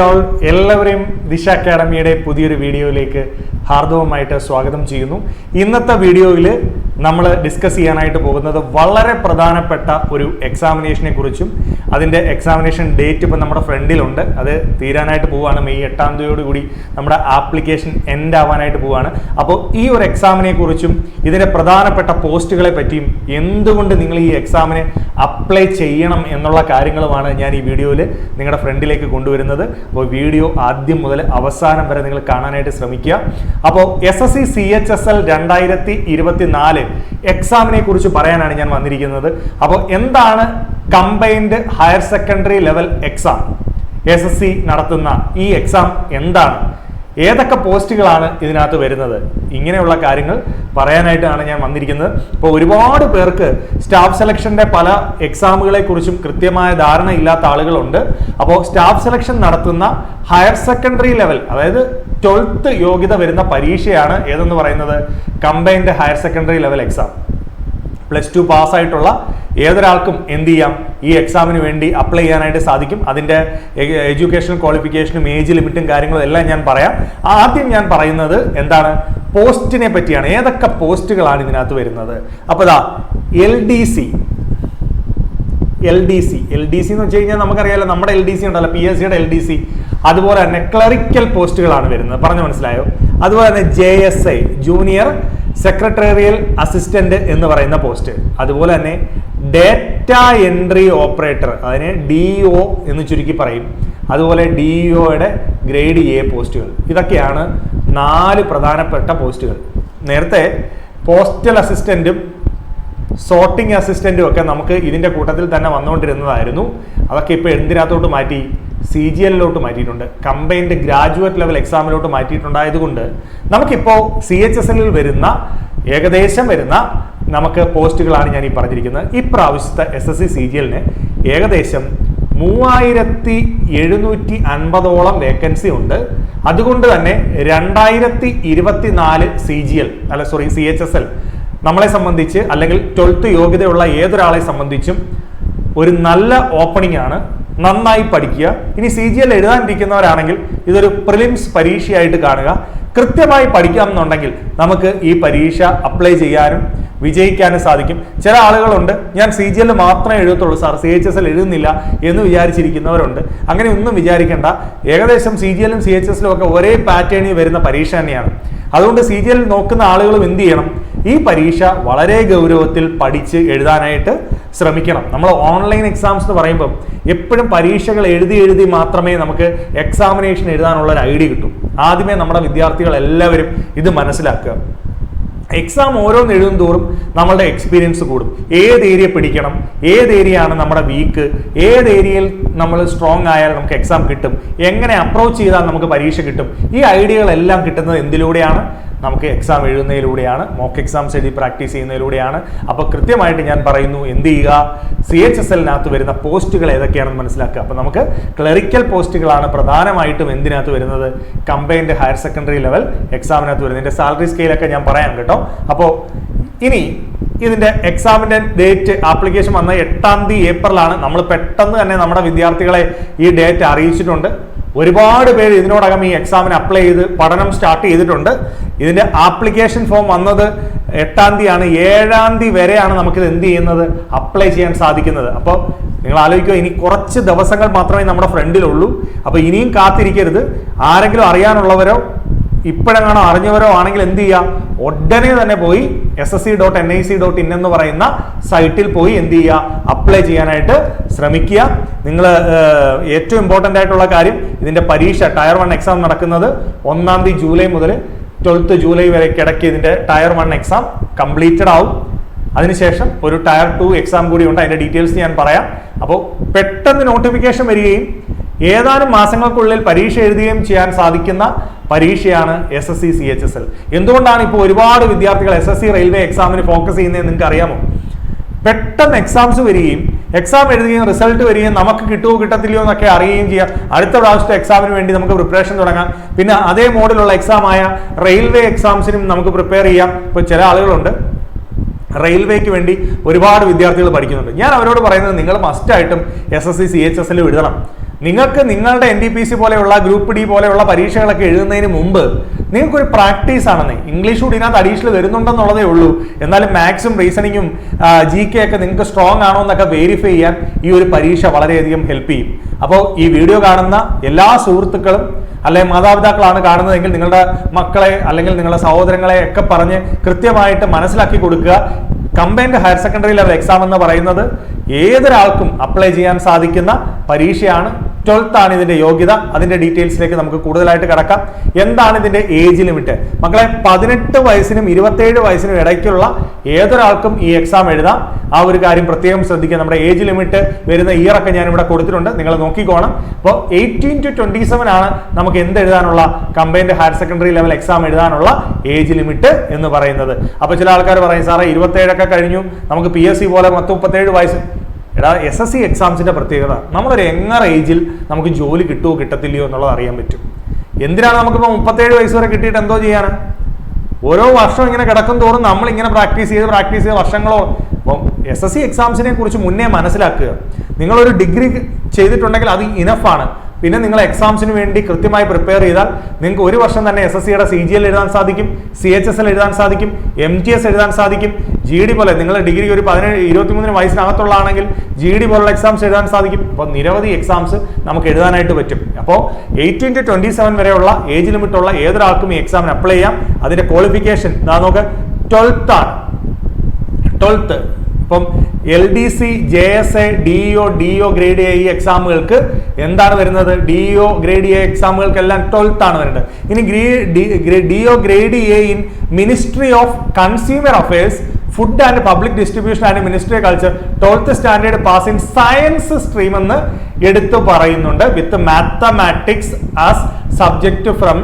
എല്ലാവരെയും ദിശ അക്കാഡമിയുടെ പുതിയൊരു വീഡിയോയിലേക്ക് ഹാർദവമായിട്ട് സ്വാഗതം ചെയ്യുന്നു. ഇന്നത്തെ വീഡിയോയിൽ നമ്മൾ ഡിസ്കസ് ചെയ്യാനായിട്ട് പോകുന്നത് വളരെ പ്രധാനപ്പെട്ട ഒരു എക്സാമിനേഷനെ കുറിച്ചും അതിൻ്റെ എക്സാമിനേഷൻ ഡേറ്റ് ഇപ്പം നമ്മുടെ ഫ്രണ്ടിലുണ്ട്. അത് തീരാനായിട്ട് പോവുകയാണ്. മെയ് 8-ാം തീയതിയോടുകൂടി നമ്മുടെ ആപ്ലിക്കേഷൻ എൻഡ് ആവാനായിട്ട് പോവുകയാണ്. അപ്പോൾ ഈ ഒരു എക്സാമിനെ കുറിച്ചും ഇതിൻ്റെ പ്രധാനപ്പെട്ട പോസ്റ്റുകളെ പറ്റിയും എന്തുകൊണ്ട് നിങ്ങൾ ഈ എക്സാമിന് അപ്ലൈ ചെയ്യണം എന്നുള്ള കാര്യങ്ങളുമാണ് ഞാൻ ഈ വീഡിയോയിൽ നിങ്ങളുടെ ഫ്രണ്ടിലേക്ക് കൊണ്ടുവരുന്നത്. അപ്പോൾ വീഡിയോ ആദ്യം മുതൽ അവസാനം വരെ നിങ്ങൾ കാണാനായിട്ട് ശ്രമിക്കുക. അപ്പോൾ SSC CHSL 2024 എക്സാമിനെ കുറിച്ച് പറയാനാണ് ഞാൻ വന്നിരിക്കുന്നത്. അപ്പോൾ എന്താണ് combined higher secondary level exam? SSC നടത്തുന്ന ഈ എക്സാം എന്താണ്? ഏതൊക്കെ പോസ്റ്റുകളാണ് ഇതിനകത്ത് വരുന്നത്? ഇങ്ങനെയുള്ള കാര്യങ്ങൾ പറയാനായിട്ടാണ് ഞാൻ വന്നിരിക്കുന്നത്. ഇപ്പോൾ ഒരുപാട് പേർക്ക് സ്റ്റാഫ് സെലക്ഷന്റെ പല എക്സാമുകളെ കുറിച്ചും കൃത്യമായ ധാരണ ഇല്ലാത്ത ആളുകളുണ്ട്. അപ്പോൾ സ്റ്റാഫ് സെലക്ഷൻ നടത്തുന്ന ഹയർ സെക്കൻഡറി ലെവൽ, അതായത് 12th യോഗ്യത വരുന്ന പരീക്ഷയാണ് ഏതെന്ന് പറയുന്നത് combined higher secondary level exam. +2 പാസ്സായിട്ടുള്ള ഏതൊരാൾക്കും എന്ത് ചെയ്യാം, ഈ എക്സാമിന് വേണ്ടി അപ്ലൈ ചെയ്യാനായിട്ട് സാധിക്കും. അതിൻ്റെ എഡ്യൂക്കേഷണൽ ക്വാളിഫിക്കേഷനും ഏജ് ലിമിറ്റും കാര്യങ്ങളും എല്ലാം ഞാൻ പറയാം. ആദ്യം ഞാൻ പറയുന്നത് എന്താണ്, പോസ്റ്റിനെ പറ്റിയാണ്. ഏതൊക്കെ പോസ്റ്റുകളാണ് ഇതിനകത്ത് വരുന്നത്? അപ്പോൾ ഇതാ LDC എന്ന് വെച്ച് കഴിഞ്ഞാൽ നമുക്കറിയാലോ, നമ്മുടെ LDC ഉണ്ടല്ലോ, PSCയുടെ LDC. അതുപോലെ തന്നെ ക്ലറിക്കൽ പോസ്റ്റുകളാണ് വരുന്നത്, പറഞ്ഞു മനസ്സിലായോ? അതുപോലെ തന്നെ JSI ജൂനിയർ സെക്രട്ടേറിയൽ അസിസ്റ്റന്റ് എന്ന് പറയുന്ന പോസ്റ്റ്. അതുപോലെ തന്നെ ഡേറ്റ എൻട്രി ഓപ്പറേറ്റർ, അതിനെ DO എന്ന് ചുരുക്കി പറയും. അതുപോലെ DOയുടെ ഗ്രേഡ് A പോസ്റ്റുകൾ. ഇതൊക്കെയാണ് 4 പ്രധാനപ്പെട്ട പോസ്റ്റുകൾ. നേരത്തെ പോസ്റ്റൽ അസിസ്റ്റന്റും സോർട്ടിംഗ് അസിസ്റ്റന്റും ഒക്കെ നമുക്ക് ഇതിന്റെ കൂട്ടത്തിൽ തന്നെ വന്നുകൊണ്ടിരുന്നതായിരുന്നു. അതൊക്കെ ഇപ്പോൾ എന്തിനകത്തോട്ട് മാറ്റി? CGL-ലോട്ട് മാറ്റിയിട്ടുണ്ട്. കമ്പൈൻഡ് ഗ്രാജുവേറ്റ് ലെവൽ എക്സാമിലോട്ട് മാറ്റിയിട്ടുണ്ടായതുകൊണ്ട് നമുക്കിപ്പോൾ CHSL-ൽ ഏകദേശം വരുന്ന നമുക്ക് പോസ്റ്റുകളാണ് ഞാൻ ഈ പറഞ്ഞിരിക്കുന്നത്. ഈ പ്രാവശ്യത്തെ SSC CGL-ന് ഏകദേശം 3750ഓളം വേക്കൻസി ഉണ്ട്. അതുകൊണ്ട് തന്നെ 2024 CHSL നമ്മളെ സംബന്ധിച്ച്, അല്ലെങ്കിൽ 12th യോഗ്യതയുള്ള ഏതൊരാളെ സംബന്ധിച്ചും ഒരു നല്ല ഓപ്പണിംഗ് ആണ്. നന്നായി പഠിക്കുക. ഇനി CGL എഴുതാനിരിക്കുന്നവരാണെങ്കിൽ ഇതൊരു പ്രിലിംസ് പരീക്ഷയായിട്ട് കാണുക. കൃത്യമായി പഠിക്കാമെന്നുണ്ടെങ്കിൽ നമുക്ക് ഈ പരീക്ഷ അപ്ലൈ ചെയ്യാനും വിജയിക്കാനും സാധിക്കും. ചില ആളുകളുണ്ട്, ഞാൻ CGL മാത്രമേ എഴുതത്തുള്ളൂ സാർ, CHSL എഴുതുന്നില്ല എന്ന് വിചാരിച്ചിരിക്കുന്നവരുണ്ട്. അങ്ങനെ ഒന്നും വിചാരിക്കേണ്ട. ഏകദേശം CGL-ഉം CHSL-ഉം ഒക്കെ ഒരേ പാറ്റേണിൽ വരുന്ന പരീക്ഷ തന്നെയാണ്. അതുകൊണ്ട് CGL നോക്കുന്ന ആളുകളും എന്ത് ചെയ്യണം, ഈ പരീക്ഷ വളരെ ഗൗരവത്തിൽ പഠിച്ച് എഴുതാനായിട്ട് ശ്രമിക്കണം. നമ്മൾ ഓൺലൈൻ എക്സാംസ് എന്ന് പറയുമ്പോൾ എപ്പോഴും പരീക്ഷകൾ എഴുതി മാത്രമേ നമുക്ക് എക്സാമിനേഷൻ എഴുതാനുള്ള ഒരു ഐഡിയ കിട്ടൂ. ആദ്യമേ നമ്മുടെ വിദ്യാർത്ഥികൾ എല്ലാവരും ഇത് മനസ്സിലാക്കുക. എക്സാം ഓരോന്ന് എഴുതും തോറും നമ്മളുടെ എക്സ്പീരിയൻസ് കൂടും. ഏത് ഏരിയ പിടിക്കണം, ഏത് ഏരിയ ആണ് നമ്മുടെ വീക്ക്, ഏത് ഏരിയയിൽ നമ്മൾ സ്ട്രോങ് ആയാൽ നമുക്ക് എക്സാം കിട്ടും, എങ്ങനെ അപ്രോച്ച് ചെയ്താൽ നമുക്ക് പരീക്ഷ കിട്ടും, ഈ ഐഡിയകളെല്ലാം കിട്ടുന്നത് എന്തിലൂടെയാണ്? നമുക്ക് എക്സാം എഴുതുന്നതിലൂടെയാണ്, മോക്ക് എക്സാംസ് എഴുതി പ്രാക്ടീസ് ചെയ്യുന്നതിലൂടെയാണ്. അപ്പോൾ കൃത്യമായിട്ട് ഞാൻ പറയുന്നു, എന്ത് ചെയ്യുക, CHSL-നകത്ത് വരുന്ന പോസ്റ്റുകൾ ഏതൊക്കെയാണെന്ന് മനസ്സിലാക്കുക. അപ്പോൾ നമുക്ക് ക്ലറിക്കൽ പോസ്റ്റുകളാണ് പ്രധാനമായിട്ടും എന്തിനകത്ത് വരുന്നത്, കമ്പൈൻഡ് ഹയർ സെക്കൻഡറി ലെവൽ എക്സാമിനകത്ത് വരുന്നത്. ഇതിൻ്റെ സാലറി സ്കെയിലൊക്കെ ഞാൻ പറയാം കേട്ടോ. അപ്പോൾ ഇനി ഇതിന്റെ എക്സാമിന്റെ ഡേറ്റ്, ആപ്ലിക്കേഷൻ വന്ന 8-ാം തീയതി ഏപ്രിലാണ്. നമ്മൾ പെട്ടെന്ന് തന്നെ നമ്മുടെ വിദ്യാർത്ഥികളെ ഈ ഡേറ്റ് അറിയിച്ചിട്ടുണ്ട്. ഒരുപാട് പേര് ഇതിനോടകം ഈ എക്സാമിന് അപ്ലൈ ചെയ്ത് പഠനം സ്റ്റാർട്ട് ചെയ്തിട്ടുണ്ട്. ഇതിന്റെ ആപ്ലിക്കേഷൻ ഫോം വന്നത് 8-ാം തീയതിയാണ്. 7-ാം തീയതി വരെയാണ് നമുക്കിത് എന്ത് ചെയ്യുന്നത്, അപ്ലൈ ചെയ്യാൻ സാധിക്കുന്നത്. അപ്പോൾ നിങ്ങൾ ആലോചിക്കുക, ഇനി കുറച്ച് ദിവസങ്ങൾ മാത്രമേ നമ്മുടെ ഫ്രണ്ടിലുള്ളൂ. അപ്പോൾ ഇനിയും കാത്തിരിക്കരുത്. ആരെങ്കിലും അറിയാനുള്ളവരോ ഇപ്പോഴെങ്ങാണോ അറിഞ്ഞവരോ ആണെങ്കിൽ എന്ത് ചെയ്യുക, ഉടനെ തന്നെ പോയി ssc.nic.in എന്ന് പറയുന്ന സൈറ്റിൽ പോയി എന്ത് ചെയ്യുക, അപ്ലൈ ചെയ്യാനായിട്ട് ശ്രമിക്കുക. നിങ്ങൾ ഏറ്റവും ഇമ്പോർട്ടൻ്റ് ആയിട്ടുള്ള കാര്യം, ഇതിന്റെ പരീക്ഷ ടയർ 1 എക്സാം നടക്കുന്നത് 1-ാം തീയതി ജൂലൈ മുതൽ 12th ജൂലൈ വരെ കിടക്കി ഇതിന്റെ ടയർ 1 എക്സാം കംപ്ലീറ്റഡ് ആവും. അതിനുശേഷം ഒരു ടയർ 2 എക്സാം കൂടി ഉണ്ട്. അതിന്റെ ഡീറ്റെയിൽസ് ഞാൻ പറയാം. അപ്പോൾ പെട്ടെന്ന് നോട്ടിഫിക്കേഷൻ വരികയും ഏതാനും മാസങ്ങൾക്കുള്ളിൽ പരീക്ഷ എഴുതുകയും ചെയ്യാൻ സാധിക്കുന്ന പരീക്ഷയാണ് SSC CHSL. എന്തുകൊണ്ടാണ് ഇപ്പോൾ ഒരുപാട് വിദ്യാർത്ഥികൾ SSC റെയിൽവേ എക്സാമിന് ഫോക്കസ് ചെയ്യുന്നതെന്ന് നിങ്ങൾക്ക് അറിയാമോ? പെട്ടെന്ന് എക്സാംസ് വരികയും എക്സാം എഴുതുകയും റിസൾട്ട് വരികയും നമുക്ക് കിട്ടുമോ കിട്ടത്തില്ലയോ എന്നൊക്കെ അറിയുകയും ചെയ്യാം. അടുത്ത പ്രാവശ്യത്തെ എക്സാമിന് വേണ്ടി നമുക്ക് പ്രിപ്പറേഷൻ തുടങ്ങാം. പിന്നെ അതേ മോഡിലുള്ള എക്സാമായ റെയിൽവേ എക്സാംസിനും നമുക്ക് പ്രിപ്പയർ ചെയ്യാം. ഇപ്പോൾ ചില ആളുകളുണ്ട് റെയിൽവേക്ക് വേണ്ടി ഒരുപാട് വിദ്യാർത്ഥികൾ പഠിക്കുന്നുണ്ട്. ഞാൻ അവരോട് പറയുന്നത്, നിങ്ങൾ മസ്റ്റായിട്ടും SSC CHSL എഴുതണം. നിങ്ങൾക്ക് നിങ്ങളുടെ NTPC പോലെയുള്ള ഗ്രൂപ്പ് ഡി പോലെയുള്ള പരീക്ഷകളൊക്കെ എഴുതുന്നതിന് മുമ്പ് നിങ്ങൾക്കൊരു പ്രാക്ടീസ് ആണെന്നേ. ഇംഗ്ലീഷ് കൂടി ഇതിനകത്ത് അഡീഷണൽ വരുന്നുണ്ടെന്നുള്ളതേ ഉള്ളൂ. എന്നാലും മാത്സും റീസണിങ്ങും GK ഒക്കെ നിങ്ങൾക്ക് സ്ട്രോങ് ആണോ എന്നൊക്കെ വെരിഫൈ ചെയ്യാൻ ഈ ഒരു പരീക്ഷ വളരെയധികം ഹെൽപ്പ് ചെയ്യും. അപ്പോൾ ഈ വീഡിയോ കാണുന്ന എല്ലാ സുഹൃത്തുക്കളും അല്ലെങ്കിൽ മാതാപിതാക്കളാണ് കാണുന്നതെങ്കിൽ നിങ്ങളുടെ മക്കളെ അല്ലെങ്കിൽ നിങ്ങളുടെ സഹോദരങ്ങളെ ഒക്കെ പറഞ്ഞ് കൃത്യമായിട്ട് മനസ്സിലാക്കി കൊടുക്കുക. Combined higher secondary level exam എന്ന് പറയുന്നത് ഏതൊരാൾക്കും അപ്ലൈ ചെയ്യാൻ സാധിക്കുന്ന പരീക്ഷയാണ്. 12th ആണ് ഇതിന്റെ യോഗ്യത. അതിന്റെ ഡീറ്റെയിൽസിലേക്ക് നമുക്ക് കൂടുതലായിട്ട് കടക്കാം. എന്താണ് ഇതിന്റെ ഏജ് ലിമിറ്റ്? മക്കളെ 18 വയസ്സിനും 27 വയസ്സിനും ഇടയ്ക്കുള്ള ഏതൊരാൾക്കും ഈ എക്സാം എഴുതാം. ആ ഒരു കാര്യം പ്രത്യേകം ശ്രദ്ധിക്കുക. നമ്മുടെ ഏജ് ലിമിറ്റ് വരുന്ന ഇയർ ഒക്കെ ഞാൻ ഇവിടെ കൊടുത്തിട്ടുണ്ട്, നിങ്ങൾ നോക്കിക്കോണം. അപ്പോൾ 18 to 27 ആണ് നമുക്ക് എന്ത് എഴുതാനുള്ള combined higher secondary level exam എഴുതാനുള്ള ഏജ് ലിമിറ്റ് എന്ന് പറയുന്നത്. അപ്പൊ ചില ആൾക്കാർ പറയും സാറേ 27 ഒക്കെ കഴിഞ്ഞു, നമുക്ക് PSC പോലെ 37 വയസ്സ്. എടാ, SSC എക്സാംസിന്റെ പ്രത്യേകത നമ്മളൊരു യങ്ങർ ഏജിൽ നമുക്ക് ജോലി കിട്ടുമോ കിട്ടത്തില്ലയോ എന്നുള്ളത് അറിയാൻ പറ്റും. എന്തിനാണ് നമുക്കിപ്പോൾ 37 വയസ്സ് വരെ കിട്ടിയിട്ട് എന്തോ ചെയ്യാനാണ്? ഓരോ വർഷം ഇങ്ങനെ കിടക്കും തോറും നമ്മൾ ഇങ്ങനെ പ്രാക്ടീസ് ചെയ്ത് വർഷങ്ങളോ. അപ്പം SSC എക്സാംസിനെ കുറിച്ച് മുന്നേ മനസ്സിലാക്കുക. നിങ്ങളൊരു ഡിഗ്രി ചെയ്തിട്ടുണ്ടെങ്കിൽ അത് ഇനഫാണ്. പിന്നെ നിങ്ങൾ എക്സാംസിന് വേണ്ടി കൃത്യമായി പ്രിപ്പയർ ചെയ്താൽ നിങ്ങൾക്ക് ഒരു വർഷം തന്നെ SSCയുടെ CGL എഴുതാൻ സാധിക്കും, CHSL എഴുതാൻ സാധിക്കും, MTS എഴുതാൻ സാധിക്കും. GD പോലെ നിങ്ങൾ ഡിഗ്രി ഒരു 23 വയസ്സിനകത്തുള്ളതാണെങ്കിൽ GD പോലുള്ള എക്സാംസ് എഴുതാൻ സാധിക്കും. അപ്പോൾ നിരവധി എക്സാംസ് നമുക്ക് എഴുതാനായിട്ട് പറ്റും. അപ്പോൾ 18 to 27 വരെയുള്ള ഏജ് ലിമിറ്റ് ഉള്ള ഏതൊരാൾക്കും ഈ എക്സാമിന് അപ്ലൈ ചെയ്യാം. അതിന്റെ ക്വാളിഫിക്കേഷൻ നോക്ക് 12th ആണ്. 12th ഇപ്പം LDC, JSA, DO grade A ഈ എക്സാമുകൾക്ക് എന്താണ് വരുന്നത്? DO ഗ്രേഡ് A എക്സാമുകൾക്കെല്ലാം 12th ആണ് വരുന്നത്. ഇനി DO grade A in ministry of consumer affairs, food and public distribution and ministry of culture 12th standard pass in science stream എന്ന് എടുത്തു പറയുന്നുണ്ട്. വിത്ത് mathematics as subject from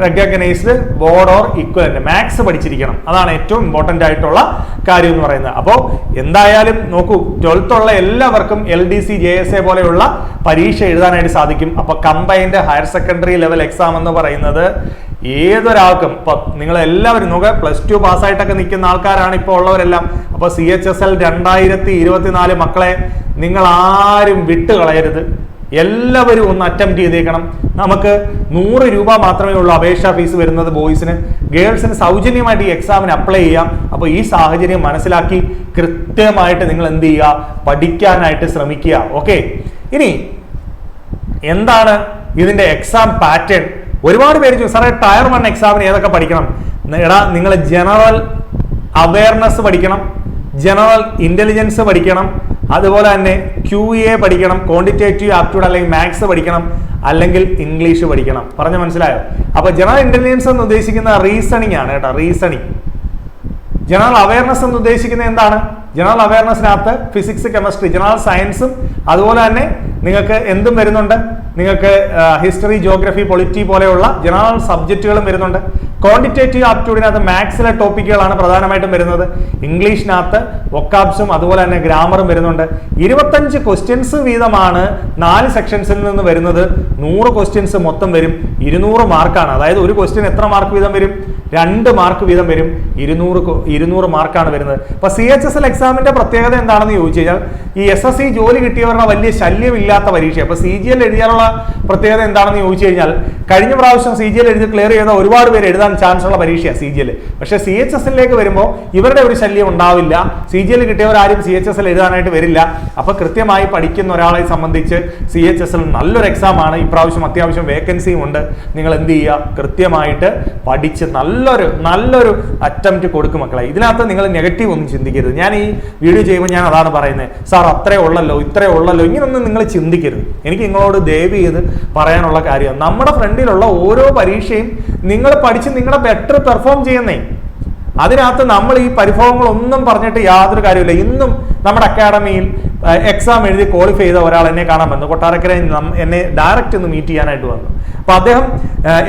recognised board or equivalent. Maths പഠിച്ചിരിക്കണം, അതാണ് ഏറ്റവും important ആയിട്ടുള്ള കാര്യം എന്ന് പറയുന്നത്. അപ്പോൾ എന്തായാലും നോക്കൂ, 12th ഉള്ള എല്ലാവർക്കും LDC, JSA പോലെയുള്ള പരീക്ഷ എഴുതാനായിട്ട് സാധിക്കും. അപ്പൊ combined higher secondary level exam എന്ന് പറയുന്നത് ഏതൊരാൾക്കും, ഇപ്പൊ നിങ്ങൾ എല്ലാവരും നോക്കുക, +2 പാസ്സായിട്ടൊക്കെ നിൽക്കുന്ന ആൾക്കാരാണ് ഇപ്പോൾ ഉള്ളവരെല്ലാം. അപ്പൊ CHSL 2024 മക്കളെ നിങ്ങൾ ആരും വിട്ടുകളയരുത്. എല്ലാവരും ഒന്ന് അറ്റംപ്റ്റ് ചെയ്തേക്കണം. നമുക്ക് 100 രൂപ മാത്രമേ ഉള്ളൂ അപേക്ഷാ ഫീസ് വരുന്നത് ബോയ്സിന്. ഗേൾസിന് സൗജന്യമായിട്ട് ഈ എക്സാമിന് അപ്ലൈ ചെയ്യാം. അപ്പോൾ ഈ സാഹചര്യം മനസ്സിലാക്കി കൃത്യമായിട്ട് നിങ്ങൾ എന്ത് ചെയ്യുക, പഠിക്കാനായിട്ട് ശ്രമിക്കുക. ഓക്കെ, ഇനി എന്താണ് ഇതിന്റെ എക്സാം പാറ്റേൺ? ഒരുപാട് പേര് ചോദിച്ചു സാറേ ടയർ 1 എക്സാമിന് ഏതൊക്കെ പഠിക്കണം? എടാ, നിങ്ങൾ ജനറൽ അവയർനെസ് പഠിക്കണം, ജനറൽ ഇന്റലിജൻസ് പഠിക്കണം, അതുപോലെ തന്നെ QA പഠിക്കണം, ക്വാണ്ടിറ്റേറ്റീവ് ആപ്റ്റിറ്റ്യൂഡ് അല്ലെങ്കിൽ മാത്സ് പഠിക്കണം, അല്ലെങ്കിൽ ഇംഗ്ലീഷ് പഠിക്കണം. പറഞ്ഞ മനസ്സിലായോ? അപ്പൊ ജനറൽ ഇന്റലിജൻസ് എന്ന് ഉദ്ദേശിക്കുന്ന റീസണിങ് ആണ് കേട്ടോ, റീസണിങ്. ജനറൽ അവയർനെസ് എന്ന് ഉദ്ദേശിക്കുന്നത് എന്താണ്? ജനറൽ അവയർനെസ്സിനകത്ത് ഫിസിക്സ്, കെമിസ്ട്രി, ജനറൽ സയൻസും അതുപോലെ തന്നെ നിങ്ങൾക്ക് എന്തും വരുന്നുണ്ട്. നിങ്ങൾക്ക് ഹിസ്റ്ററി, ജിയോഗ്രഫി, പൊളിറ്റി പോലെയുള്ള ജനറൽ സബ്ജക്റ്റുകളും വരുന്നുണ്ട്. ക്വാണ്ടിറ്റേറ്റീവ് ആപ്റ്റിറ്റ്യൂഡിനകത്ത് മാത്സിലെ ടോപ്പിക്കുകളാണ് പ്രധാനമായിട്ടും വരുന്നത്. ഇംഗ്ലീഷിനകത്ത് വൊക്കാബ്സും അതുപോലെ തന്നെ ഗ്രാമറും വരുന്നുണ്ട്. 25 ക്വസ്റ്റ്യൻസ് വീതമാണ് 4 സെക്ഷൻസിൽ നിന്ന് വരുന്നത്. 100 ക്വസ്റ്റ്യൻസ് മൊത്തം വരും. 200 മാർക്കാണ്. അതായത് ഒരു ക്വസ്റ്റ്യൻ എത്ര മാർക്ക് വീതം വരും? 2 മാർക്ക് വീതം വരും. 200 മാർക്കാണ് വരുന്നത്. അപ്പൊ CHSL എക്സാമിന്റെ പ്രത്യേകത എന്താണെന്ന് ചോദിച്ചു കഴിഞ്ഞാൽ ഈ SSC ജോലി കിട്ടിയവരുടെ വലിയ ശല്യമില്ലാത്ത പരീക്ഷ. അപ്പൊ CGL എഴുതിയാലുള്ള പ്രത്യേകത എന്താണെന്ന് ചോദിച്ചു കഴിഞ്ഞാൽ കഴിഞ്ഞ പ്രാവശ്യം CGL എഴുതി ക്ലിയർ ചെയ്ത ഒരുപാട് പേര് എഴുതാൻ ചാൻസ് ഉള്ള പരീക്ഷയാണ് CGL. പക്ഷെ CHSLിലേക്ക് വരുമ്പോൾ ഇവരുടെ ഒരു ശല്യം ഉണ്ടാവില്ല. CGL കിട്ടിയവരാരും CHSL എഴുതാനായിട്ട് വരില്ല. അപ്പൊ കൃത്യമായി പഠിക്കുന്ന ഒരാളെ സംബന്ധിച്ച് CHSL നല്ലൊരു എക്സാം ആണ്. ഇപ്രാവശ്യം അത്യാവശ്യം വേക്കൻസിയും ഉണ്ട്. നിങ്ങൾ എന്ത് ചെയ്യുക, കൃത്യമായിട്ട് പഠിച്ച് നല്ലൊരു അറ്റംപ്റ്റ് കൊടുക്കും മക്കളെ. ഇതിനകത്ത് നിങ്ങൾ നെഗറ്റീവ് ഒന്നും ചിന്തിക്കരുത്. ഞാൻ ഈ വീഡിയോ ചെയ്യുമ്പോൾ ഞാൻ അതാണ് പറയുന്നത്, സാർ അത്രേ ഉള്ളല്ലോ ഇങ്ങനൊന്നും നിങ്ങൾ ചിന്തിക്കരുത്. എനിക്ക് നിങ്ങളോട് ദയവ് ചെയ്ത് പറയാനുള്ള കാര്യം, നമ്മുടെ ഫ്രണ്ടിലുള്ള ഓരോ പരീക്ഷയും നിങ്ങൾ പഠിച്ച് നിങ്ങളുടെ ബെറ്റർ പെർഫോം ചെയ്യുന്നേ. അതിനകത്ത് നമ്മൾ ഈ പരിഭവങ്ങളൊന്നും പറഞ്ഞിട്ട് യാതൊരു കാര്യമില്ല. ഇന്നും നമ്മുടെ അക്കാഡമിയിൽ എക്സാം എഴുതി ക്വാളിഫൈ ചെയ്ത ഒരാൾ എന്നെ കാണാൻ വന്നു. കൊട്ടാരക്കര എന്നെ ഡയറക്റ്റ് ഒന്ന് മീറ്റ് ചെയ്യാനായിട്ട് വന്നു. അപ്പൊ അദ്ദേഹം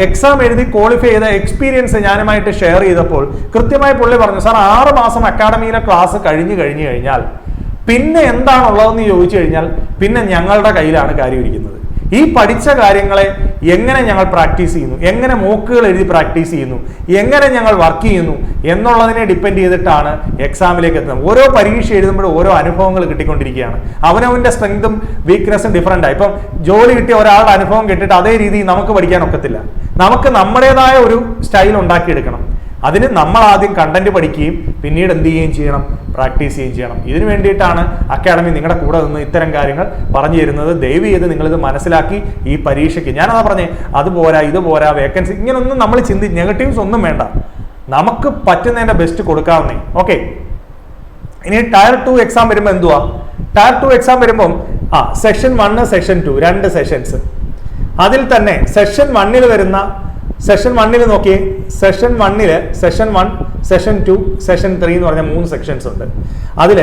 എക്സാം എഴുതി ക്വാളിഫൈ ചെയ്ത എക്സ്പീരിയൻസ് ഞാനുമായിട്ട് ഷെയർ ചെയ്തപ്പോൾ കൃത്യമായി പുള്ളി പറഞ്ഞു, സാർ 6 മാസം അക്കാഡമിയിലെ ക്ലാസ് കഴിഞ്ഞു കഴിഞ്ഞാൽ പിന്നെ എന്താണുള്ളതെന്ന് ചോദിച്ചു കഴിഞ്ഞാൽ പിന്നെ ഞങ്ങളുടെ കയ്യിലാണ് കാര്യം ഇരിക്കുന്നത്. ഈ പഠിച്ച കാര്യങ്ങളെ എങ്ങനെ ഞങ്ങൾ പ്രാക്ടീസ് ചെയ്യുന്നു, എങ്ങനെ മോക്കുകൾ എഴുതി പ്രാക്ടീസ് ചെയ്യുന്നു, എങ്ങനെ ഞങ്ങൾ വർക്ക് ചെയ്യുന്നു എന്നുള്ളതിനെ ഡിപ്പെൻഡ് ചെയ്തിട്ടാണ് എക്സാമിലേക്ക് എത്തുന്നത്. ഓരോ പരീക്ഷ എഴുതുമ്പോഴും ഓരോ അനുഭവങ്ങൾ കിട്ടിക്കൊണ്ടിരിക്കുകയാണ്. അവനവൻ്റെ സ്ട്രെങ്തും വീക്ക്നെസ്സും ഡിഫറൻ്റ് ആയി. ഇപ്പം ജോലി കിട്ടിയ ഒരാളുടെ അനുഭവം കേട്ടിട്ട് അതേ രീതിയിൽ നമുക്ക് പഠിക്കാൻ ഒക്കത്തില്ല. നമുക്ക് നമ്മുടേതായ ഒരു സ്റ്റൈൽ ഉണ്ടാക്കിയെടുക്കണം. അതിന് നമ്മൾ ആദ്യം കണ്ടന്റ് പഠിക്കുകയും പിന്നീട് എന്ത് ചെയ്യുകയും ചെയ്യണം, പ്രാക്ടീസ് ചെയ്യുകയും ചെയ്യണം. ഇതിനു വേണ്ടിയിട്ടാണ് അക്കാഡമി നിങ്ങളുടെ കൂടെ നിന്ന് ഇത്തരം കാര്യങ്ങൾ പറഞ്ഞു തരുന്നത്. ദയവ് ചെയ്ത് നിങ്ങളിത് മനസ്സിലാക്കി ഈ പരീക്ഷയ്ക്ക്, ഞാനതാ പറഞ്ഞേ, അത് പോരാ ഇത് പോരാ വേക്കൻസി ഇങ്ങനൊന്നും നമ്മൾ നെഗറ്റീവ്സ് ഒന്നും വേണ്ട. നമുക്ക് പറ്റുന്നതിന്റെ ബെസ്റ്റ് കൊടുക്കാവുന്നേ. ഓക്കെ, ഇനി ടയർ 2 എക്സാം വരുമ്പോൾ എന്തുവാ, ടയർ 2 എക്സാം വരുമ്പം സെഷൻ 1 സെഷൻ 2 2 സെഷൻസ്. അതിൽ തന്നെ സെഷൻ 1 വരുന്ന സെഷൻ 1 നോക്കിയേ, സെഷൻ 1 സെഷൻ 1 സെഷൻ 2 സെഷൻ 3 എന്ന് പറഞ്ഞ 3 സെക്ഷൻസ് ഉണ്ട്. അതിൽ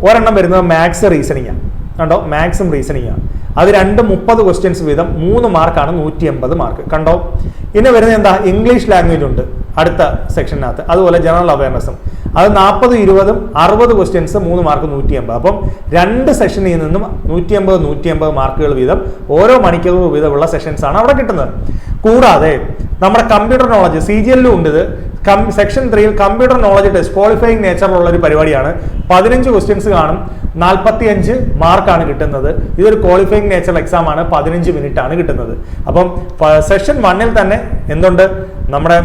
ഒരെണ്ണം വരുന്നത് മാത്സ് റീസണിങ് ആണ്. കണ്ടോ, മാത്സും റീസണിങ് ആണ്. അത് 30 ക്വസ്റ്റ്യൻസ് വീതം 3 മാർക്കാണ്, 180 മാർക്ക്. കണ്ടോ, ഇനി വരുന്നത് എന്താ, ഇംഗ്ലീഷ് ലാംഗ്വേജ് ഉണ്ട് അടുത്ത സെക്ഷനകത്ത്. അതുപോലെ ജനറൽ അവയർനെസ്സും. അത് 40, 20, 60 ക്വസ്റ്റ്യൻസ് 3 മാർക്ക് 180. അപ്പം 2 സെഷനിൽ നിന്നും 180 മാർക്കുകൾ വീതം ഓരോ മണിക്കൂർ വീതമുള്ള സെഷൻസ് ആണ് അവിടെ കിട്ടുന്നത്. കൂടാതെ നമ്മുടെ കമ്പ്യൂട്ടർ നോളജ് CGL ഉണ്ട്. ഇത് section 3 computer knowledge test qualifying നേച്ചറിലുള്ള ഒരു പരിപാടിയാണ്. 15 ക്വസ്റ്റ്യൻസ് കാണും, 45 മാർക്കാണ് കിട്ടുന്നത്. ഇതൊരു ക്വാളിഫയിങ് നേച്ചർ എക്സാം ആണ്, 15 മിനിറ്റ് ആണ് കിട്ടുന്നത്. അപ്പം സെഷൻ 1 തന്നെ എന്തുണ്ട്, നമ്മുടെ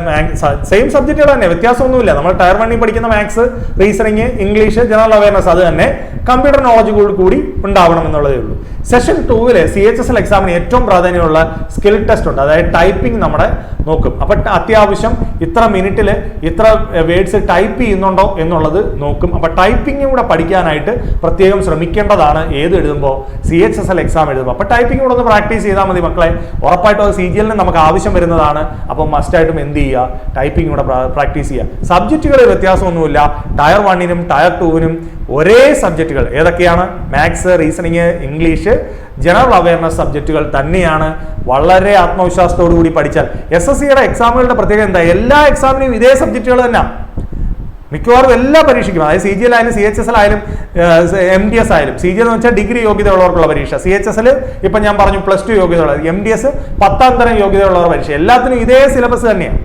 സെയിം സബ്ജക്റ്റുകൾ തന്നെ, വ്യത്യാസമൊന്നുമില്ല. നമ്മൾ ടയർ 1 പഠിക്കുന്ന maths, reasoning, English, general awareness, അത് തന്നെ കമ്പ്യൂട്ടർ നോളജ് കൂടി ഉണ്ടാവണം എന്നുള്ളതേ ഉള്ളൂ. സെഷൻ 2 CHSL എക്സാമിന് ഏറ്റവും പ്രാധാന്യമുള്ള സ്കിൽ ടെസ്റ്റ് ഉണ്ട്. അതായത് ടൈപ്പിംഗ് നമ്മുടെ നോക്കും. അപ്പൊ അത്യാവശ്യം ഇത്ര മിനിറ്റിൽ ഇത്ര വേർഡ്സ് ടൈപ്പ് ചെയ്യുന്നുണ്ടോ എന്നുള്ളത് നോക്കും. അപ്പൊ ടൈപ്പിംഗ് കൂടെ പഠിക്കാനായിട്ട് പ്രത്യേകം ശ്രമിക്കേണ്ടതാണ് ഏത് എഴുതുമ്പോൾ, CHSL എക്സാം എഴുതുമ്പോൾ. അപ്പൊ ടൈപ്പിംഗ് കൂടെ ഒന്ന് പ്രാക്ടീസ് ചെയ്താൽ മതി മക്കളെ. ഉറപ്പായിട്ടും അത് CGL നമുക്ക് ആവശ്യം വരുന്നതാണ്. അപ്പോൾ മസ്റ്റായിട്ടും എന്ത് ചെയ്യുക, ടൈപ്പിംഗ് കൂടെ പ്രാക്ടീസ് ചെയ്യുക. സബ്ജക്റ്റുകളിൽ വ്യത്യാസമൊന്നുമില്ല. ടയർ 1 ടയർ 2 ഒരേ സബ്ജക്റ്റുകൾ ഏതൊക്കെയാണ്, maths, reasoning, English, general awareness സബ്ജക്റ്റുകൾ തന്നെയാണ്. വളരെ ആത്മവിശ്വാസത്തോടു കൂടി പഠിച്ചാൽ SSCയുടെ എക്സാമുകളുടെ പ്രത്യേകത എന്താ, എല്ലാ എക്സാമിനും ഇതേ സബ്ജക്റ്റുകൾ തന്നെ മിക്കവാറും എല്ലാ പരീക്ഷയ്ക്കും. അതായത് CGL ആയാലും CHSL ആയാലും MDS ആയാലും. CGL എന്ന് വെച്ചാൽ ഡിഗ്രി യോഗ്യത ഉള്ളവർക്കുള്ള പരീക്ഷ, CHSL ഇപ്പം ഞാൻ പറഞ്ഞു +2 യോഗ്യതയുള്ള, MDS 10ാം തരം യോഗ്യതയുള്ളവർ പരീക്ഷ. എല്ലാത്തിനും ഇതേ സിലബസ് തന്നെയാണ്.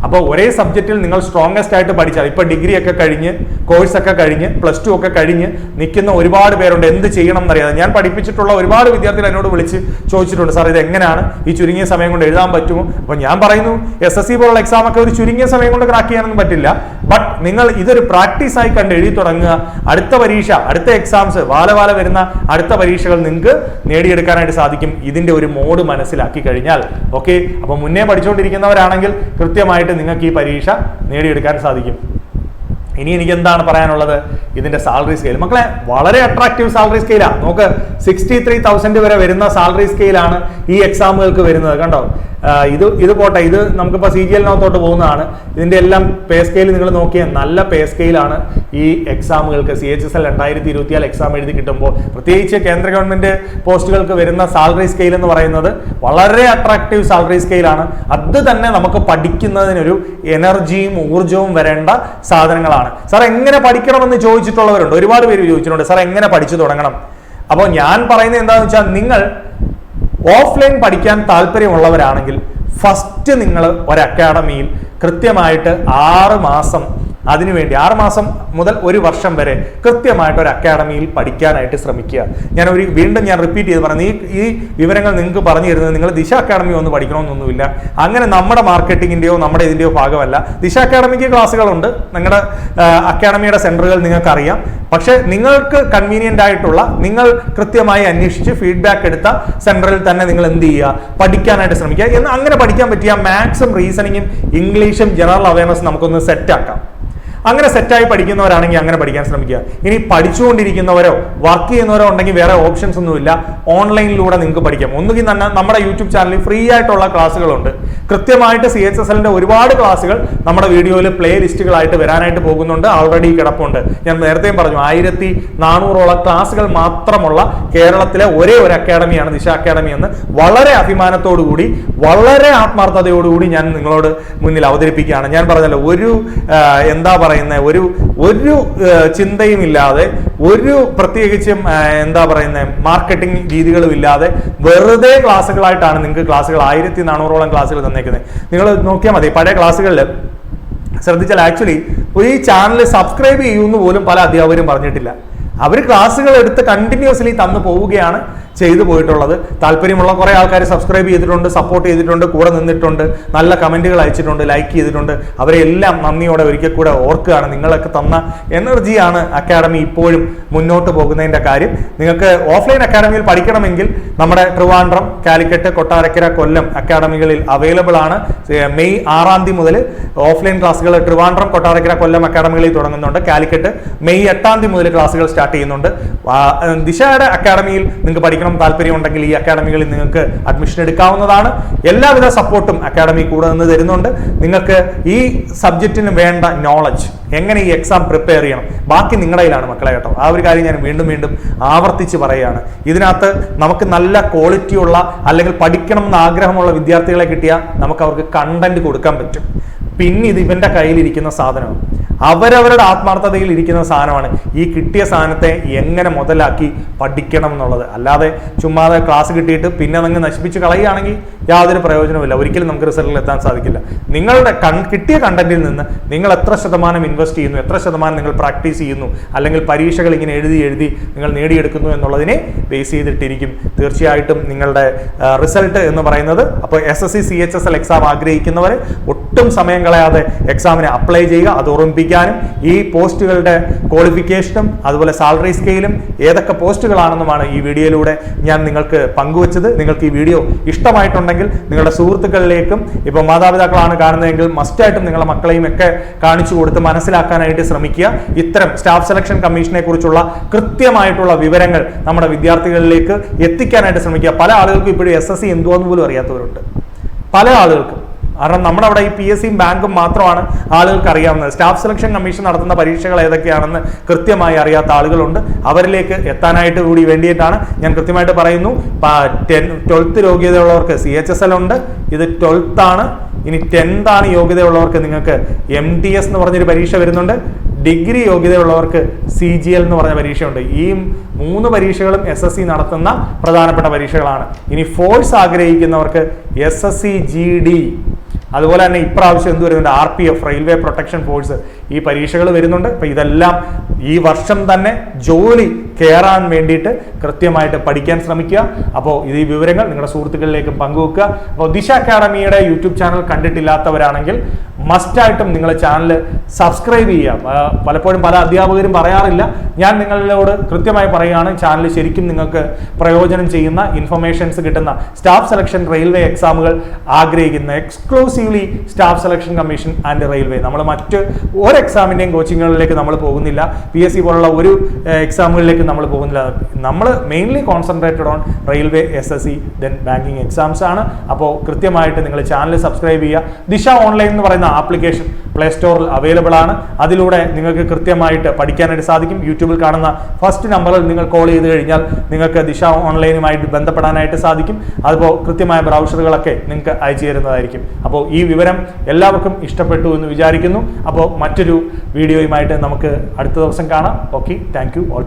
അപ്പോൾ ഒരേ സബ്ജക്റ്റിൽ നിങ്ങൾ സ്ട്രോങ്ങസ്റ്റ് ആയിട്ട് പഠിച്ചാൽ, ഇപ്പൊ ഡിഗ്രി ഒക്കെ കഴിഞ്ഞ്, കോഴ്സ് ഒക്കെ കഴിഞ്ഞ്, +2 ഒക്കെ കഴിഞ്ഞ് നിൽക്കുന്ന ഒരുപാട് പേരുണ്ട്. എന്ത് ചെയ്യണം എന്നറിയാതെ ഞാൻ പഠിപ്പിച്ചിട്ടുള്ള ഒരുപാട് വിദ്യാർത്ഥികൾ എന്നോട് വിളിച്ച് ചോദിച്ചിട്ടുണ്ട്, സാർ ഇത് എങ്ങനെയാണ് ഈ ചുരുങ്ങിയ സമയം കൊണ്ട് എഴുതാൻ പറ്റുമോ? അപ്പൊ ഞാൻ പറയുന്നു, SSC പോലുള്ള എക്സാം ഒക്കെ ഒരു ചുരുങ്ങിയ സമയം കൊണ്ട് ക്രാക്ക് ചെയ്യാനൊന്നും പറ്റില്ല. ബട്ട് നിങ്ങൾ ഇതൊരു പ്രാക്ടീസ് ആയി കണ്ട് എഴുതി തുടങ്ങുക. അടുത്ത പരീക്ഷ, അടുത്ത എക്സാംസ്, വാല വരുന്ന അടുത്ത പരീക്ഷകൾ നിങ്ങൾക്ക് നേടിയെടുക്കാനായിട്ട് സാധിക്കും, ഇതിന്റെ ഒരു മോഡ് മനസ്സിലാക്കി കഴിഞ്ഞാൽ. ഓക്കെ, അപ്പൊ മുന്നേ പഠിച്ചുകൊണ്ടിരിക്കുന്നവരാണെങ്കിൽ കൃത്യമായിട്ട് നിങ്ങൾക്ക് ഈ പരീക്ഷ നേടിയെടുക്കാൻ സാധിക്കും. ഇനി എനിക്ക് എന്താണ് പറയാനുള്ളത്, ഇതിന്റെ സാലറി സ്കെയിൽ മക്കളെ വളരെ അട്രാക്റ്റീവ് സാലറി സ്കെയിലാണ്. നോക്ക്, 63,000 വരെ വരുന്ന സാലറി സ്കെയിലാണ് ഈ എക്സാമുകൾക്ക് വരുന്നത്. കണ്ടോ, ഇത് പോട്ടെ, ഇത് നമുക്കിപ്പോൾ CGL-നകത്തോട്ട് പോകുന്നതാണ്. ഇതിന്റെ എല്ലാം പേ സ്കെയിൽ നിങ്ങൾ നോക്കിയാൽ നല്ല പേ സ്കെയിലാണ് ഈ എക്സാമുകൾക്ക്. CHSL 2024 എക്സാം എഴുതി കിട്ടുമ്പോൾ, പ്രത്യേകിച്ച് കേന്ദ്ര ഗവൺമെന്റ് പോസ്റ്റുകൾക്ക് വരുന്ന സാലറി സ്കെയിൽ എന്ന് പറയുന്നത് വളരെ അട്രാക്റ്റീവ് സാലറി സ്കെയിലാണ്. അത് തന്നെ നമുക്ക് പഠിക്കുന്നതിനൊരു എനർജിയും ഊർജവും വരേണ്ട സാധനങ്ങളാണ്. സാർ എങ്ങനെ പഠിക്കണമെന്ന് ചോദിച്ചിട്ടുള്ളവരുണ്ട്, ഒരുപാട് പേര് ചോദിച്ചിട്ടുണ്ട്, സാർ എങ്ങനെ പഠിച്ചു തുടങ്ങണം? അപ്പോൾ ഞാൻ പറയുന്നത് എന്താണെന്ന് വെച്ചാൽ, നിങ്ങൾ ഓഫ്ലൈൻ പഠിക്കാൻ താല്പര്യമുള്ളവരാണെങ്കിൽ ഫസ്റ്റ് നിങ്ങൾ ഒരു അക്കാഡമിയിൽ കൃത്യമായിട്ട് 6 മാസം, അതിനുവേണ്ടി 6 മാസം മുതൽ 1 വർഷം വരെ കൃത്യമായിട്ട് ഒരു അക്കാഡമിയിൽ പഠിക്കാനായിട്ട് ശ്രമിക്കുക. വീണ്ടും ഞാൻ റിപ്പീറ്റ് ചെയ്ത് പറയുന്നത്, ഈ വിവരങ്ങൾ നിങ്ങൾക്ക് പറഞ്ഞു തരുന്നത് നിങ്ങൾ ദിശ അക്കാഡമി ഒന്ന് പഠിക്കണമെന്നൊന്നുമില്ല. അങ്ങനെ നമ്മുടെ മാർക്കറ്റിങ്ങിന്റെയോ നമ്മുടെ ഇതിന്റെയോ ഭാഗമല്ല. ദിശ അക്കാഡമിക്ക് ക്ലാസ്സുകളുണ്ട്, നിങ്ങളുടെ അക്കാഡമിയുടെ സെന്ററുകൾ നിങ്ങൾക്ക് അറിയാം. പക്ഷെ നിങ്ങൾക്ക് കൺവീനിയന്റ് ആയിട്ടുള്ള, നിങ്ങൾ കൃത്യമായി അന്വേഷിച്ച് ഫീഡ്ബാക്ക് എടുത്ത സെന്ററിൽ തന്നെ നിങ്ങൾ എന്ത് ചെയ്യുക, പഠിക്കാനായിട്ട് ശ്രമിക്കുക. അങ്ങനെ പഠിക്കാൻ പറ്റിയ മാത്സും റീസണിങ്ങും ഇംഗ്ലീഷും ജനറൽ അവയർനെസ് നമുക്കൊന്ന് സെറ്റ് ആക്കാം. അങ്ങനെ സെറ്റായി പഠിക്കുന്നവരാണെങ്കിൽ അങ്ങനെ പഠിക്കാൻ ശ്രമിക്കുക. ഇനി പഠിച്ചുകൊണ്ടിരിക്കുന്നവരോ വർക്ക് ചെയ്യുന്നവരോ ഉണ്ടെങ്കിൽ വേറെ ഓപ്ഷൻസ് ഒന്നുമില്ല, ഓൺലൈനിലൂടെ നിങ്ങൾക്ക് പഠിക്കാം. ഒന്നുകിൽ തന്നെ നമ്മുടെ യൂട്യൂബ് ചാനലിൽ ഫ്രീ ആയിട്ടുള്ള ക്ലാസ്സുകളുണ്ട്. കൃത്യമായിട്ട് CHSLന്റെ ഒരുപാട് ക്ലാസ്സുകൾ നമ്മുടെ വീഡിയോയിൽ പ്ലേ ലിസ്റ്റുകളായിട്ട് വരാനായിട്ട് പോകുന്നുണ്ട്, ഓൾറെഡി കിടപ്പുണ്ട്. ഞാൻ നേരത്തെയും പറഞ്ഞു 1400ഓളം ക്ലാസ്സുകൾ മാത്രമുള്ള കേരളത്തിലെ ഒരേ ഒരു അക്കാഡമിയാണ് ദിശ അക്കാഡമി എന്ന് വളരെ അഭിമാനത്തോടു കൂടി വളരെ ആത്മാർത്ഥതയോടുകൂടി ഞാൻ നിങ്ങളോട് മുന്നിൽ അവതരിപ്പിക്കുകയാണ്. ഞാൻ പറഞ്ഞല്ലോ, എന്താ പറയുന്നത്, ഒരു ചിന്തയും ഇല്ലാതെ, ഒരു പ്രത്യേകിച്ചും എന്താ പറയുന്നത് മാർക്കറ്റിംഗ് രീതികളും ഇല്ലാതെ വെറുതെ ക്ലാസ്സുകളായിട്ടാണ് നിങ്ങൾക്ക് ക്ലാസ്സുകൾ 1400ഓളം ക്ലാസ്സുകൾ തന്നേക്കുന്നത്. നിങ്ങൾ നോക്കിയാൽ മതി, പഴയ ക്ലാസ്സുകളിൽ ശ്രദ്ധിച്ചാൽ ആക്ച്വലി ഈ ചാനൽ സബ്സ്ക്രൈബ് ചെയ്യുമെന്ന് പോലും പല അധ്യാപകരും പറഞ്ഞിട്ടില്ല. അവർ ക്ലാസ്സുകൾ എടുത്ത് കണ്ടിന്യൂസ്ലി തന്നു പോവുകയാണ് ചെയ്തു പോയിട്ടുള്ളത്. താല്പര്യമുള്ള കുറേ ആൾക്കാർ സബ്സ്ക്രൈബ് ചെയ്തിട്ടുണ്ട്, സപ്പോർട്ട് ചെയ്തിട്ടുണ്ട്, കൂടെ നിന്നിട്ടുണ്ട്, നല്ല കമന്റുകൾ അയച്ചിട്ടുണ്ട്, ലൈക്ക് ചെയ്തിട്ടുണ്ട്. അവരെ എല്ലാം നന്ദിയോടെ ഒരിക്കൽ കൂടെ ഓർക്കുകയാണ്. നിങ്ങളൊക്കെ തന്ന എനർജിയാണ് അക്കാഡമി ഇപ്പോഴും മുന്നോട്ട് പോകുന്നതിന്റെ കാര്യം. നിങ്ങൾക്ക് ഓഫ്ലൈൻ അക്കാഡമിയിൽ പഠിക്കണമെങ്കിൽ നമ്മുടെ ട്രിവാൻഡ്രം, കാലിക്കറ്റ്, കൊട്ടാരക്കര, കൊല്ലം അക്കാഡമികളിൽ അവൈലബിൾ ആണ്. മെയ് 6 മുതൽ ഓഫ്ലൈൻ ക്ലാസ്സുകൾ ട്രിവാൻഡ്രം, കൊട്ടാരക്കര, കൊല്ലം അക്കാഡമികളിൽ തുടങ്ങുന്നുണ്ട്. കാലിക്കറ്റ് മെയ് 8 മുതൽ ക്ലാസ്സുകൾ സ്റ്റാർട്ട് ചെയ്യുന്നുണ്ട്. ദിശയുടെ അക്കാഡമിയിൽ നിങ്ങൾക്ക് പഠിക്കണം താല്പര്യം ഉണ്ടെങ്കിൽ ഈ അക്കാഡമികളിൽ നിങ്ങൾക്ക് അഡ്മിഷൻ എടുക്കാവുന്നതാണ്. എല്ലാവിധ സപ്പോർട്ടും അക്കാഡമി കൂടെ നിന്ന് തരുന്നുണ്ട്. നിങ്ങൾക്ക് ഈ സബ്ജക്റ്റിന് വേണ്ട നോളജ്, എങ്ങനെ ഈ എക്സാം പ്രിപ്പയർ ചെയ്യണം, ബാക്കി നിങ്ങളുടെ കയ്യിലാണ് മക്കളെ കേട്ടോ. ആ ഒരു കാര്യം ഞാൻ വീണ്ടും വീണ്ടും ആവർത്തിച്ച് പറയുകയാണ്. ഇതിനകത്ത് നമുക്ക് നല്ല ക്വാളിറ്റിയുള്ള അല്ലെങ്കിൽ പഠിക്കണമെന്ന് ആഗ്രഹമുള്ള വിദ്യാർത്ഥികളെ കിട്ടിയാൽ നമുക്ക് അവർക്ക് കണ്ടന്റ് കൊടുക്കാൻ പറ്റും. പിന്നെ ഇത് ഇവന്റെ കയ്യിലിരിക്കുന്ന സാധനമാണ്, അവരവരുടെ ആത്മാർത്ഥതയിൽ ഇരിക്കുന്ന സാധനമാണ്. ഈ കിട്ടിയ സാധനത്തെ എങ്ങനെ മുതലാക്കി പഠിക്കണം എന്നുള്ളത്. അല്ലാതെ ചുമ്മാതെ ക്ലാസ് കിട്ടിയിട്ട് പിന്നെ അങ്ങ് നശിപ്പിച്ച് കളയുകയാണെങ്കിൽ യാതൊരു പ്രയോജനവുമില്ല. ഒരിക്കലും നമുക്ക് റിസൾട്ടിൽ എത്താൻ സാധിക്കില്ല. നിങ്ങളുടെ കിട്ടിയ കണ്ടന്റിൽ നിന്ന് നിങ്ങൾ എത്ര ശതമാനം ഇൻവെസ്റ്റ് ചെയ്യുന്നു, എത്ര ശതമാനം നിങ്ങൾ പ്രാക്ടീസ് ചെയ്യുന്നു, അല്ലെങ്കിൽ പരീക്ഷകൾ ഇങ്ങനെ എഴുതി നിങ്ങൾ നേടിയെടുക്കുന്നു എന്നുള്ളതിനെ ബേസ് ചെയ്തിട്ടിരിക്കും തീർച്ചയായിട്ടും നിങ്ങളുടെ റിസൾട്ട് എന്ന് പറയുന്നത്. അപ്പോൾ SSC CHSL എക്സാം ആഗ്രഹിക്കുന്നവർ ഒട്ടും സമയം കളയാതെ എക്സാമിന് അപ്ലൈ ചെയ്യുക. അത് ഓർമ്മിപ്പിക്കാനും ഈ പോസ്റ്റുകളുടെ ക്വാളിഫിക്കേഷനും അതുപോലെ സാലറി സ്കെയിലും ഏതൊക്കെ പോസ്റ്റുകളാണെന്നുമാണ് ഈ വീഡിയോയിലൂടെ ഞാൻ നിങ്ങൾക്ക് പങ്കുവച്ചത്. നിങ്ങൾക്ക് ഈ വീഡിയോ ഇഷ്ടമായിട്ടുണ്ടെങ്കിൽ നിങ്ങളുടെ സുഹൃത്തുക്കളിലേക്കും, ഇപ്പോൾ മാതാപിതാക്കളാണ് കാണുന്നതെങ്കിൽ മസ്റ്റായിട്ടും നിങ്ങളുടെ മക്കളെയും ഒക്കെ കാണിച്ചു കൊടുത്ത് മനസ്സിലാക്കാനായിട്ട് ശ്രമിക്കുക. ഇത്തരം സ്റ്റാഫ് സെലക്ഷൻ കമ്മീഷനെ കുറിച്ചുള്ള കൃത്യമായിട്ടുള്ള വിവരങ്ങൾ നമ്മുടെ വിദ്യാർത്ഥികളിലേക്ക് എത്തിക്കാനായിട്ട് ശ്രമിക്കുക. പല ആളുകൾക്കും ഇപ്പോഴും SSC എന്തുവാന്ന് പോലും അറിയാത്തവരുണ്ട്, പല ആളുകൾക്കും. കാരണം നമ്മുടെ അവിടെ ഈ PSCയും ബാങ്കും മാത്രമാണ് ആളുകൾക്ക് അറിയാവുന്നത്. സ്റ്റാഫ് സെലക്ഷൻ കമ്മീഷൻ നടത്തുന്ന പരീക്ഷകൾ ഏതൊക്കെയാണെന്ന് കൃത്യമായി അറിയാത്ത ആളുകളുണ്ട്. അവരിലേക്ക് എത്താനായിട്ട് കൂടി വേണ്ടിയിട്ടാണ് ഞാൻ കൃത്യമായിട്ട് പറയുന്നു. 12th യോഗ്യതയുള്ളവർക്ക് CHSL ഉണ്ട്, ഇത് 12th ആണ്. ഇനി 10th ആണ് യോഗ്യതയുള്ളവർക്ക് നിങ്ങൾക്ക് MTS എന്ന് പറഞ്ഞൊരു പരീക്ഷ വരുന്നുണ്ട്. ഡിഗ്രി യോഗ്യതയുള്ളവർക്ക് CGL എന്ന് പറഞ്ഞ പരീക്ഷയുണ്ട്. ഈ 3 പരീക്ഷകളും SSC നടത്തുന്ന പ്രധാനപ്പെട്ട പരീക്ഷകളാണ്. ഇനി ഫോഴ്സ് ആഗ്രഹിക്കുന്നവർക്ക് SSC GD, അതുപോലെ തന്നെ ഇപ്രാവശ്യം എന്ത് വരുന്നുണ്ട്, RPF റെയിൽവേ പ്രൊട്ടക്ഷൻ ഫോഴ്സ്, ഈ പരീക്ഷകൾ വരുന്നുണ്ട്. അപ്പൊ ഇതെല്ലാം ഈ വർഷം തന്നെ ജോലി കയറാൻ വേണ്ടിയിട്ട് കൃത്യമായിട്ട് പഠിക്കാൻ ശ്രമിക്കുക. അപ്പോൾ ഈ വിവരങ്ങൾ നിങ്ങളുടെ സുഹൃത്തുക്കളിലേക്കും പങ്കുവെക്കുക. അപ്പോൾ ദിശ അക്കാഡമിയുടെ യൂട്യൂബ് ചാനൽ കണ്ടിട്ടില്ലാത്തവരാണെങ്കിൽ മസ്റ്റായിട്ടും നിങ്ങൾ ചാനൽ സബ്സ്ക്രൈബ് ചെയ്യുക. പലപ്പോഴും പല അധ്യാപകരും പറയാറില്ല, ഞാൻ നിങ്ങളോട് കൃത്യമായി പറയുകയാണ്. ചാനൽ ശരിക്കും നിങ്ങൾക്ക് പ്രയോജനം ചെയ്യുന്ന ഇൻഫർമേഷൻസ് കിട്ടുന്ന സ്റ്റാഫ് സെലക്ഷൻ റെയിൽവേ എക്സാമുകൾ ആഗ്രഹിക്കുന്ന exclusively staff selection commission and railway, നമ്മൾ മറ്റ് ഒരു എക്സാമിൻ്റെയും കോച്ചിങ്ങുകളിലേക്ക് നമ്മൾ പോകുന്നില്ല. PSC പോലുള്ള ഒരു എക്സാമുകളിലേക്ക് നമ്മൾ പോകുന്നില്ല. നമ്മൾ mainly concentrated on railway, SSC, then banking exams ആണ്. അപ്പോൾ കൃത്യമായിട്ട് നിങ്ങൾ ചാനൽ സബ്സ്ക്രൈബ് ചെയ്യുക. ദിശ ഓൺലൈൻ എന്ന് പറയുന്ന ആപ്ലിക്കേഷൻ പ്ലേ സ്റ്റോറിൽ അവൈലബിൾ ആണ്. അതിലൂടെ നിങ്ങൾക്ക് കൃത്യമായിട്ട് പഠിക്കാനായിട്ട് സാധിക്കും. യൂട്യൂബിൽ കാണുന്ന ഫസ്റ്റ് നമ്പറിൽ നിങ്ങൾ കോൾ ചെയ്ത് കഴിഞ്ഞാൽ നിങ്ങൾക്ക് ദിശ ഓൺലൈനുമായിട്ട് ബന്ധപ്പെടാനായിട്ട് സാധിക്കും. അതുപോലെ കൃത്യമായ ബ്രൗഷറുകളൊക്കെ നിങ്ങൾക്ക് അയച്ചു തരുന്നതായിരിക്കും. അപ്പോൾ ഈ വിവരം എല്ലാവർക്കും ഇഷ്ടപ്പെട്ടു എന്ന് വിചാരിക്കുന്നു. അപ്പോൾ മറ്റൊരു വീഡിയോയുമായിട്ട് നമുക്ക് അടുത്ത ദിവസം കാണാം. Okay, thank you all.